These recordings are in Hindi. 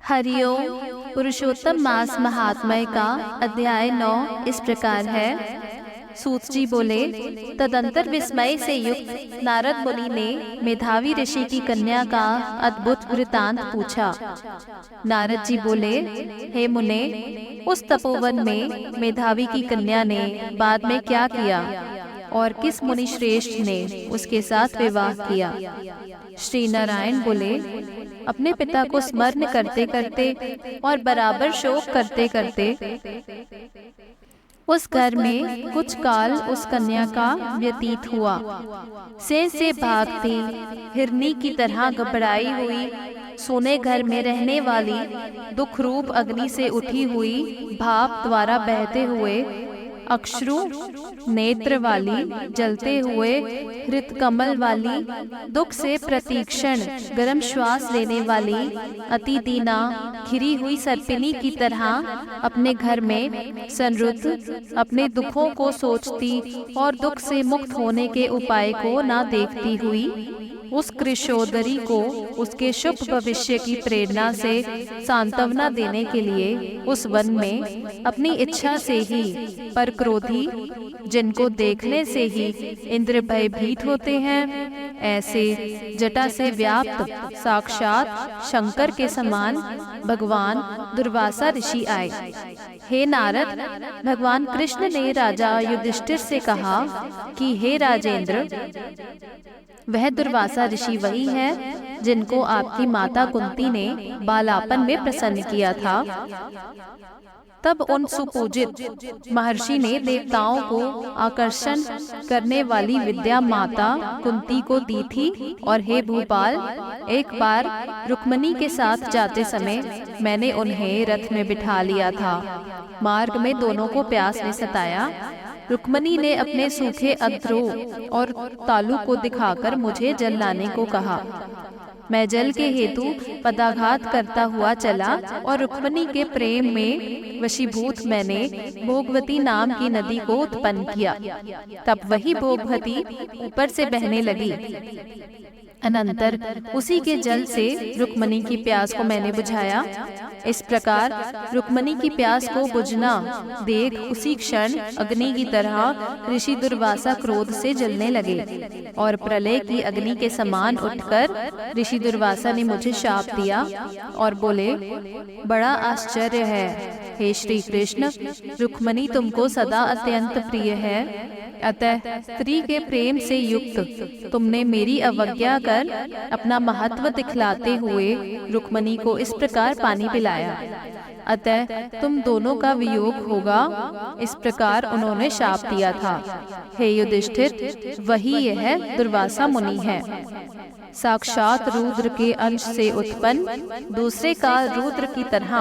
हरिओम। पुरुषोत्तम मास महात्म्य का अध्याय 9 इस प्रकार है। सूत जी बोले, तदंतर विस्मय से युक्त नारद मुनि ने मेधावी ऋषि की कन्या का अद्भुत वृतांत पूछा। नारद जी बोले, हे मुने, उस तपोवन में मेधावी की कन्या ने बाद में क्या किया और किस मुनि श्रेष्ठ ने उसके साथ विवाह किया? श्री नारायण बोले, अपने पिता को स्मरण करते करते और बराबर शोक करते करते उस घर में कुछ काल उस कन्या का व्यतीत हुआ। से भागती हिरनी की तरह घबराई हुई, सोने घर में रहने वाली दुख रूप अग्नि से उठी हुई भाप द्वारा बहते हुए अक्षरु नेत्र वाली, जलते हुए हृत कमल वाली, दुख से प्रतीक्षण गर्म श्वास लेने वाली, अति दीना घिरी हुई सर्पिनी की तरह अपने घर में संरुद्ध अपने दुखों को सोचती और दुख से मुक्त होने के उपाय को ना देखती हुई, उस कृशोदरी को उसके शुभ भविष्य की प्रेरणा से सांत्वना देने के लिए उस वन में अपनी इच्छा से ही पर क्रोधी, जिनको देखने से ही इंद्र भयभीत होते हैं, ऐसे जटा से व्याप्त साक्षात शंकर के समान भगवान दुर्वासा ऋषि आए। हे नारद, भगवान कृष्ण ने राजा युधिष्ठिर से कहा कि हे राजेंद्र, वह दुर्वासा ऋषि वही है जिनको आपकी माता कुंती ने बालापन में प्रसन्न किया था। तब उन सुपूजित महर्षि ने देवताओं को आकर्षण करने वाली विद्या माता कुंती को दी थी। और हे भूपाल, एक बार रुक्मणी के साथ जाते समय मैंने उन्हें रथ में बिठा लिया था। मार्ग में दोनों को प्यास ने सताया। रुक्मणी ने अपने सूखे अधरों और तालू को दिखाकर मुझे जल लाने को कहा। मैं जल के हेतु पदाघात करता हुआ चला और रुक्मणी के प्रेम में वशीभूत मैंने भोगवती नाम की नदी को उत्पन्न किया। तब वही भोगवती ऊपर से बहने लगी। अनंतर उसी के जल से रुक्मणी की प्यास को मैंने बुझाया। इस प्रकार रुक्मणी की प्यास को बुझना देख उसी क्षण अग्नि की तरह ऋषि दुर्वासा क्रोध से जलने लगे और प्रलय की अग्नि के समान उठकर ऋषि दुर्वासा ने मुझे शाप दिया और बोले, बड़ा आश्चर्य है हे श्री कृष्ण, रुक्मणी तुमको सदा अत्यंत प्रिय है। अतः स्त्री के प्रेम से युक्त तुमने मेरी अवज्ञा कर अपना महत्व दिखलाते हुए रुक्मणी को इस प्रकार पानी पिलाया। अतः तुम दोनों का वियोग होगा, इस प्रकार उन्होंने शाप दिया था। हे युधिष्ठिर, वही यह दुर्वासा मुनि है। साक्षात रुद्र के अंश से उत्पन्न, दूसरे काल रुद्र की तरह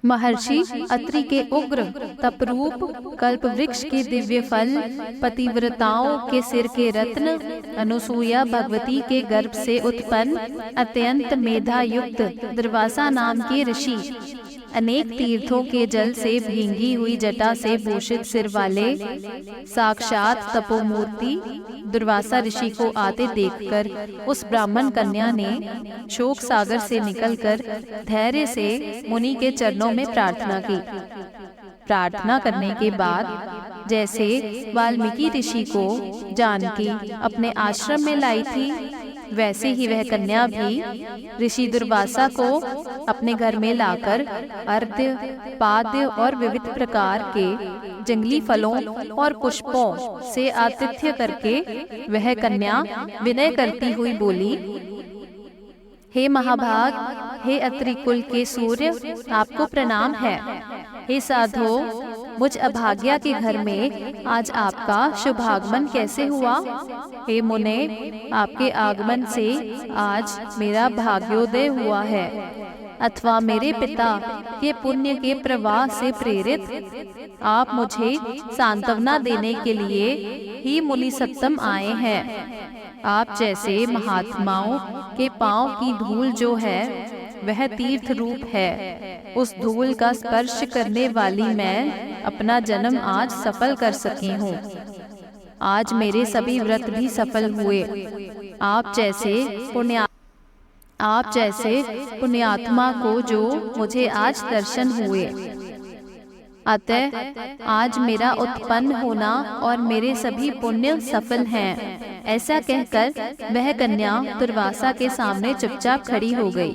महर्षि अत्रि के उग्र तपरूप, कल्प वृक्ष के दिव्य फल, पतिव्रताओं के सिर के रत्न, अनुसूया भगवती के गर्भ से उत्पन्न अत्यंत मेधा युक्त दुर्वासा नाम के ऋषि, अनेक तीर्थों के जल से भींगी हुई जटा से भूषित सिर वाले साक्षात तपोमूर्ति दुर्वासा ऋषि को आते देखकर उस ब्राह्मण कन्या ने शोक सागर से निकलकर धैर्य से मुनि के चरणों में प्रार्थना की। प्रार्थना करने के बाद जैसे वाल्मीकि ऋषि को जानकी अपने आश्रम में लाई थी, वैसे ही वह कन्या भी ऋषि दुर्वासा को अपने घर में लाकर अर्घ्य, पाद्य और विविध प्रकार के जंगली फलों और पुष्पों से आतिथ्य करके वह कन्या विनय करती हुई बोली, हे महाभाग, हे अत्रि कुल के सूर्य, आपको प्रणाम है। हे साधो, मुझ अभाग्या के घर में आज आपका शुभागमन कैसे हुआ? हे मुने, आपके आगमन से आज मेरा भाग्योदय हुआ है। अथवा मेरे पिता के पुण्य के प्रवाह से प्रेरित आप मुझे सांत्वना देने के लिए ही मुनि सत्तम आए हैं। आप जैसे महात्माओं के पांव की धूल जो है वह तीर्थ रूप है। उस धूल का स्पर्श करने वाली मैं अपना जन्म आज सफल कर सकी हूँ। आज मेरे सभी व्रत भी सफल हुए। आप जैसे पुण्य आप जैसे पुण्यात्मा को जो मुझे आज दर्शन हुए। अतः आज मेरा उत्पन्न होना और मेरे सभी पुण्य सफल हैं। ऐसा कहकर वह कन्या दुर्वासा के सामने चुपचाप खड़ी हो गई।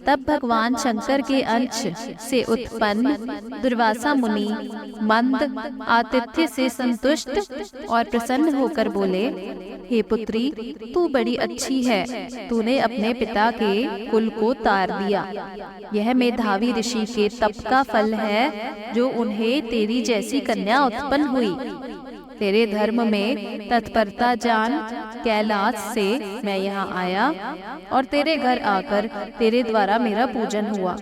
तब भगवान शंकर के अंश से उत्पन्न दुर्वासा मुनि मंद आतिथ्य से संतुष्ट और प्रसन्न होकर बोले, हे पुत्री, तू बड़ी अच्छी है। तूने अपने पिता के कुल को तार दिया। यह मेधावी ऋषि के तप का फल है जो उन्हें तेरी जैसी कन्या उत्पन्न हुई। तेरे धर्म में तत्परता जान कैलाश से मैं यहाँ आया और तेरे घर आकर तेरे द्वारा मेरा पूजन हुआ।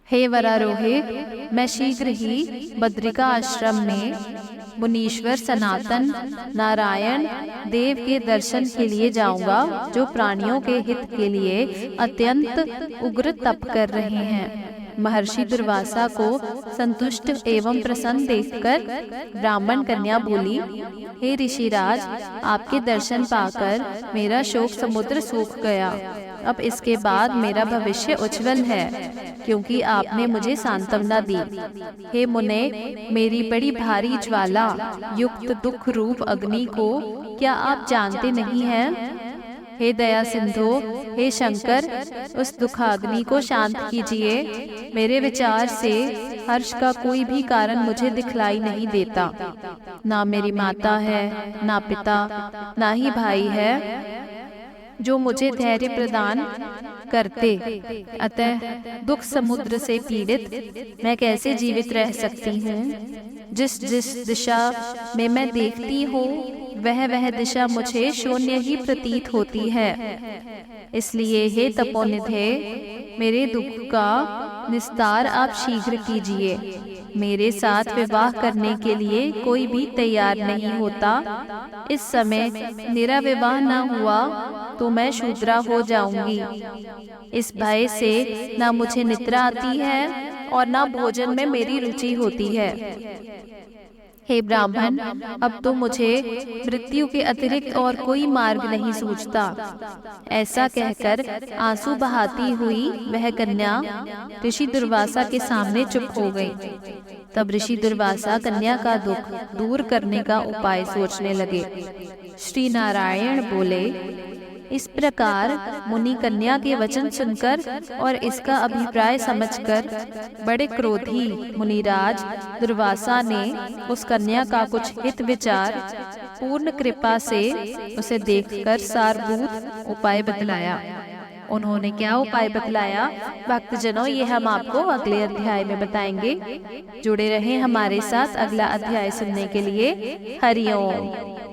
हे वरारोहे, मैं शीघ्र ही बद्रिका आश्रम में मुनीश्वर सनातन नारायण देव के दर्शन के लिए जाऊंगा, जो प्राणियों के हित के लिए अत्यंत उग्र तप कर रहे हैं। महर्षि दुर्वासा को संतुष्ट एवं प्रसन्न देखकर ब्राह्मण कन्या बोली, हे ऋषिराज, आपके दर्शन पाकर मेरा शोक समुद्र सूख गया। अब इसके बाद मेरा भविष्य उज्जवल है, क्योंकि आपने मुझे सांत्वना दी। हे मुने, मेरी बड़ी भारी ज्वाला युक्त दुख रूप अग्नि को क्या आप जानते नहीं हैं? हे दया सिंधु, हे शंकर, उस दुखाग्नि को शांत कीजिए। मेरे विचार से हर्ष का कोई भी कारण मुझे दिखलाई नहीं देता। ना मेरी माता है, ना पिता, ना ही भाई है जो मुझे धैर्य प्रदान करते। अतः दुख समुद्र से पीड़ित मैं कैसे जीवित रह सकती हूँ? जिस जिस दिशा में मैं देखती हूँ वह दिशा मुझे शून्य ही प्रतीत होती है। इसलिए हे तपोनिधे, मेरे दुख का निस्तार आप शीघ्र कीजिए। मेरे साथ विवाह करने के लिए कोई भी तैयार नहीं होता। इस समय मेरा विवाह न हुआ तो मैं शूद्रा हो जाऊंगी। इस भय से न मुझे निद्रा आती है और न भोजन में मेरी रुचि होती है। हे ब्राह्मण, अब तो मुझे मृत्यु के अतिरिक्त और कोई मार्ग नहीं सूझता। ऐसा कहकर आंसू बहाती हुई वह कन्या ऋषि दुर्वासा के सामने चुप हो गई। तब ऋषि दुर्वासा कन्या का दुख दूर करने का उपाय सोचने लगे। श्री नारायण बोले, इस प्रकार मुनि कन्या के वचन सुनकर और इसका अभिप्राय समझकर बड़े क्रोधी मुनिराज दुर्वासा ने उस कन्या का कुछ हित विचार पूर्ण कृपा से उसे देखकर सारभूत उपाय बतलाया। उन्होंने क्या उपाय बतलाया, भक्तजनों, ये हम आपको अगले अध्याय में बताएंगे। जुड़े रहें हमारे साथ अगला अध्याय सुनने के लिए। हरि ओम।